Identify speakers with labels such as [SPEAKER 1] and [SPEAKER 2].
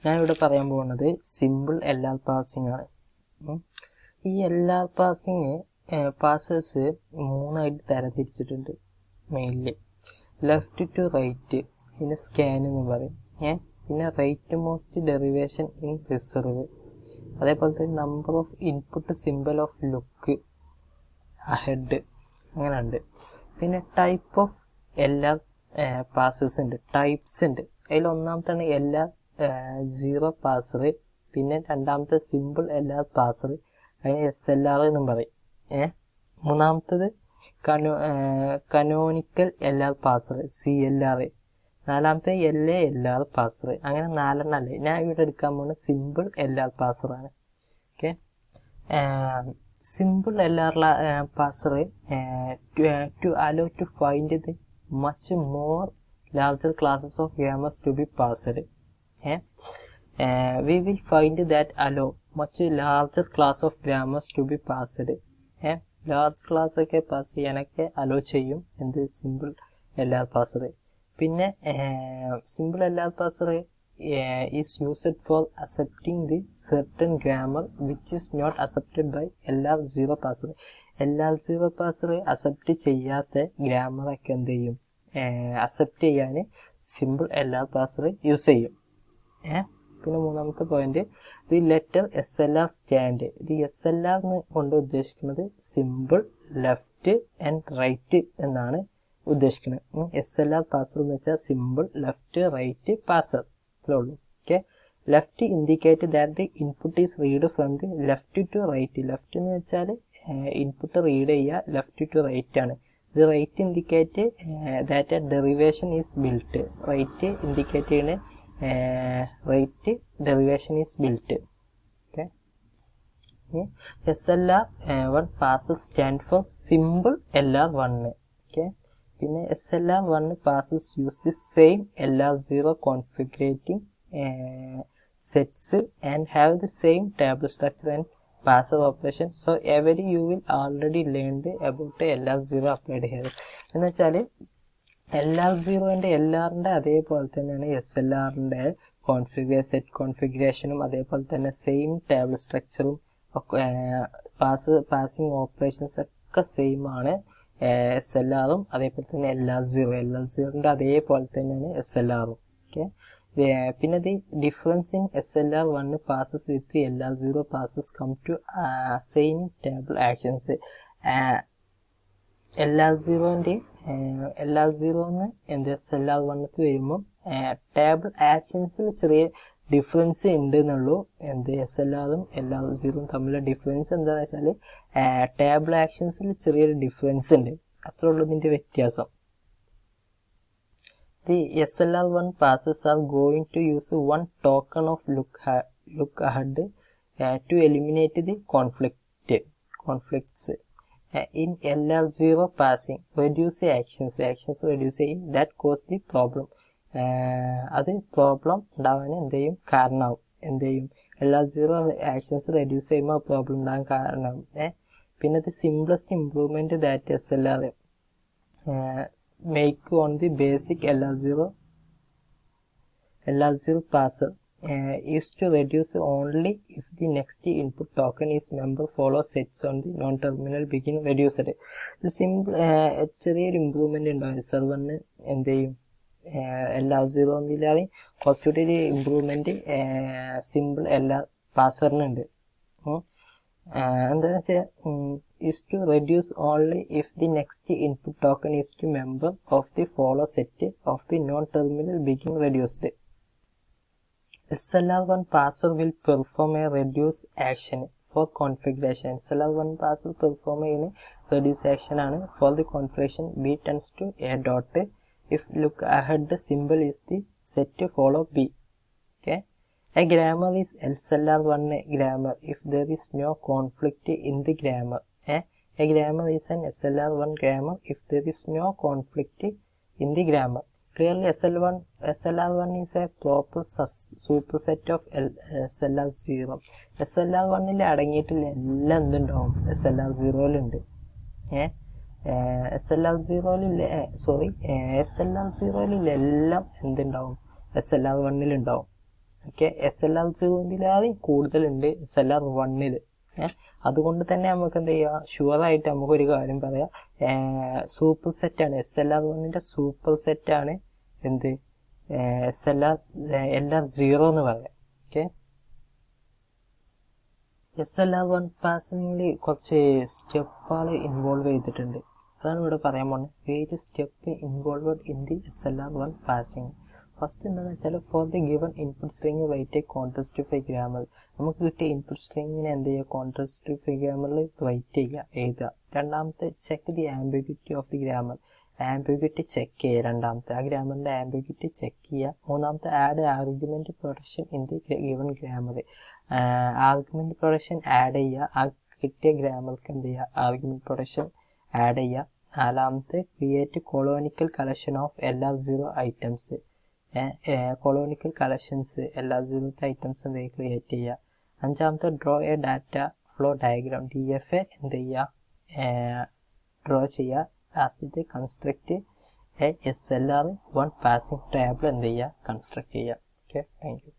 [SPEAKER 1] ഞാനിവിടെ പറയാൻ പോകുന്നത് സിമ്പിൾ LR പാസിംഗ് ആണ്. ഈ LR പാസിംഗ് പാസേഴ്സ് മൂന്നായിട്ട് തരംതിരിച്ചിട്ടുണ്ട്. മെയിൻലി ലെഫ്റ്റ് ടു റൈറ്റ്, പിന്നെ സ്കാൻ എന്ന് പറയും, പിന്നെ rightmost derivation in reverse, അതേപോലെ തന്നെ number of input symbol of look ahead, അങ്ങനെ ഉണ്ട്. പിന്നെ ടൈപ്പ് ഓഫ് LR പാസേഴ്സ് ഉണ്ട്, ടൈപ്സ് ഉണ്ട്. അതിൽ ഒന്നാമത്താണ് LR സീറോ പാസർ, പിന്നെ രണ്ടാമത്തെ സിമ്പിൾ LR പാസർ, അതിന് SLR എന്നും പറയും. മൂന്നാമത്തത് കനോണിക്കൽ LR പാസർ, CLR, നാലാമത്തെ LALR പാസർ. അങ്ങനെ 4 അല്ലേ. ഞാൻ ഇവിടെ എടുക്കാൻ പോകുന്ന simple LR പാസറാണ്. Okay, simple LR passer to allow to find the much more larger classes of grammars to be passed. We will find that allow much larger class of grammars to be passed. Large class ഒക്കെ pass ചെയ്യാനൊക്കെ allow ചെയ്യും എന്ത് simple LR parser. പിന്നെ simple LR parser is used for accepting the certain grammar which is not accepted by LR zero parser. LR zero parser accept ചെയ്യാത്ത ഗ്രാമറൊക്കെ എന്ത് ചെയ്യും, accept ചെയ്യാൻ സിമ്പിൾ LR പാസർ യൂസ് ചെയ്യും. പിന്നെ മൂന്നാമത്തെ point, the letter SLR stand. ഇത് SLR കൊണ്ട് ഉദ്ദേശിക്കുന്നത് സിമ്പിൾ ലെഫ്റ്റ് ആൻഡ് റൈറ്റ് എന്നാണ് ഉദ്ദേശിക്കുന്നത്. SLR പാസർ എന്ന് വെച്ചാൽ സിമ്പിൾ ലെഫ്റ്റ് റൈറ്റ് പാസർ, അത്രേ ഉള്ളൂ. Okay, left indicate that the input is read from the left to right. Left എന്ന് വെച്ചാൽ ഇൻപുട്ട് റീഡ് ചെയ്യുക, ലെഫ്റ്റ് ടു റൈറ്റ് ആണ്. The right indicate that a derivation is built. Right indicate ചെയ്യുന്ന right derivation is built. Okay, SLR1 passes stand for simple LR1. Okay, പിന്നെ SLR1 passes use the same LR0 configuring sets and have the same table structure and passer operation. So every you will already learned about LR0 applied here. എന്ന് വെച്ചാൽ LR0ൻ്റെ LRൻ്റെ അതേപോലെ തന്നെയാണ് SLRൻ്റെ set കോൺഫിഗറേഷനും അതേപോലെ തന്നെ same table സ്ട്രക്ചറും parsing operations ഒക്കെ same ആണ് SLRും അതേപോലെ തന്നെ LR0ൻ്റെ അതേപോലെ തന്നെയാണ് SLRും. ഓക്കെ, പിന്നെ ദി ഡിഫറൻസ് ഇൻ SLR1 പാസസ് വിത്ത് LR0 പാസസ് come to assigning table actions. LR0ന്ന് എന്ത് SLR1ക്ക് വരുമ്പോൾ ടേബിൾ ആക്ഷൻസിൽ ചെറിയ ഡിഫറൻസ് ഉണ്ട് എന്നുള്ളൂ. എന്ത് SLRും LR0യും തമ്മിലുള്ള ഡിഫറൻസ് എന്താണെന്ന് വെച്ചാൽ ടേബിൾ ആക്ഷൻസിൽ ചെറിയൊരു ഡിഫറൻസ് ഉണ്ട്, അത്രേ ഉള്ളൂ ഇതിൻ്റെ വ്യത്യാസം. The SLR1 passes are going to use one token of look ahead to eliminate the conflicts. In LR0 passing reduce actions reduce ചെയ്യും that cause the problem. അത് പ്രോബ്ലം ഉണ്ടാവാൻ എന്ത് ചെയ്യും, കാരണമാവും. എന്ത് ചെയ്യും, LR0 ആക്ഷൻസ് റെഡ്യൂസ് ചെയ്യുമ്പോൾ പ്രോബ്ലം ഉണ്ടാകാൻ കാരണമാവും. പിന്നെ the simplest improvement that SLR make on the basic LR0 passer is to reduce only if the next input token is member follow sets on the non-terminal begin reduced. ഇത് simple ചെറിയൊരു improvement ഉണ്ടാവും SLR1 എന്ത് ചെയ്യും, LR0 എന്നില്ലാതെ കുറച്ചുകൂടി ഒരു improvement simple LR പാസറിനുണ്ട്. എന്താണെന്ന് വെച്ചാൽ is to reduce only if the next input token is the member of the follow set of the non-terminal begin reduced. SLR1 passer will perform a reduce action for configuration. SLR1 passer perform ചെയ്യുന്ന reduce action ആണ് for the configuration b tends to a dot if look ahead the symbol is the set to follow b. Okay, a grammar is SLR1 grammar if there is no conflict in the grammar. A grammar is an SLR1 grammar if there is no conflict in the grammar. Clearly SLR1 is a proper superset of SLR0. SLR1ൽ അടങ്ങിയിട്ടില്ല എല്ലാം എന്തുണ്ടാവും SLR0ലുണ്ട്. SLR0ലില്ല എല്ലാം എന്തുണ്ടാവും SLR1ലുണ്ടാവും. Okay. SLR0 കൂടുതലുണ്ട് SLR1. അതുകൊണ്ട് തന്നെ നമുക്ക് എന്ത് ചെയ്യുക, ഷുവറായിട്ട് നമുക്കൊരു കാര്യം പറയാം, സൂപ്പർ സെറ്റാണ് SLR1 സൂപ്പർ സെറ്റാണ് എന്ത് LR0 എന്ന് പറയാം. ഓക്കെ. SLR1 പാസിങ്ങിൽ കുറച്ച് സ്റ്റെപ്പുകൾ ഇൻവോൾവ് ചെയ്തിട്ടുണ്ട്. അതാണ് ഇവിടെ പറയാൻ പോകുന്നത്. Various step involved in the SLR1 parsing. First എന്താണെന്ന് വെച്ചാൽ, for the given input string write a context free grammar. നമുക്ക് കിട്ടിയ ഇൻപുട്ട് സ്ട്രിങ്ങിനെ എന്ത് ചെയ്യുക, കോൺട്രാസ്റ്റിഫൈ ഗ്രാമറിൽ റൈറ്റ് ചെയ്യുക, എഴുതുക. രണ്ടാമത്തെ, check the ambiguity of the grammar. Ambiguity check ചെയ്യുക. രണ്ടാമത്തെ, ആ ഗ്രാമറിൻ്റെ ആംബിഗ്യൂറ്റി ചെക്ക് ചെയ്യുക. മൂന്നാമത്തെ, add argument production in the given grammar. Argument production add ചെയ്യുക. ആ കിട്ടിയ ഗ്രാമർക്ക് എന്ത് ചെയ്യുക, ആർഗ്യുമെൻറ്റ് പ്രൊഡക്ഷൻ ആഡ് ചെയ്യുക. നാലാമത്തെ, create canonical collection of LR0 items. Canonical collections LR0 items എന്ത് ചെയ്യുക, ക്രിയേറ്റ് ചെയ്യുക. അഞ്ചാമത്തെ, draw a data flow diagram. DFA എന്ത് ചെയ്യുക, ഡ്രോ ചെയ്യുക. ലാസ്റ്റത്തെ, കൺസ്ട്രക്റ്റ് SLR1 പാസിംഗ് ടേബിൾ എന്ത് ചെയ്യുക, കൺസ്ട്രക്ട് ചെയ്യുക. Okay, thank you.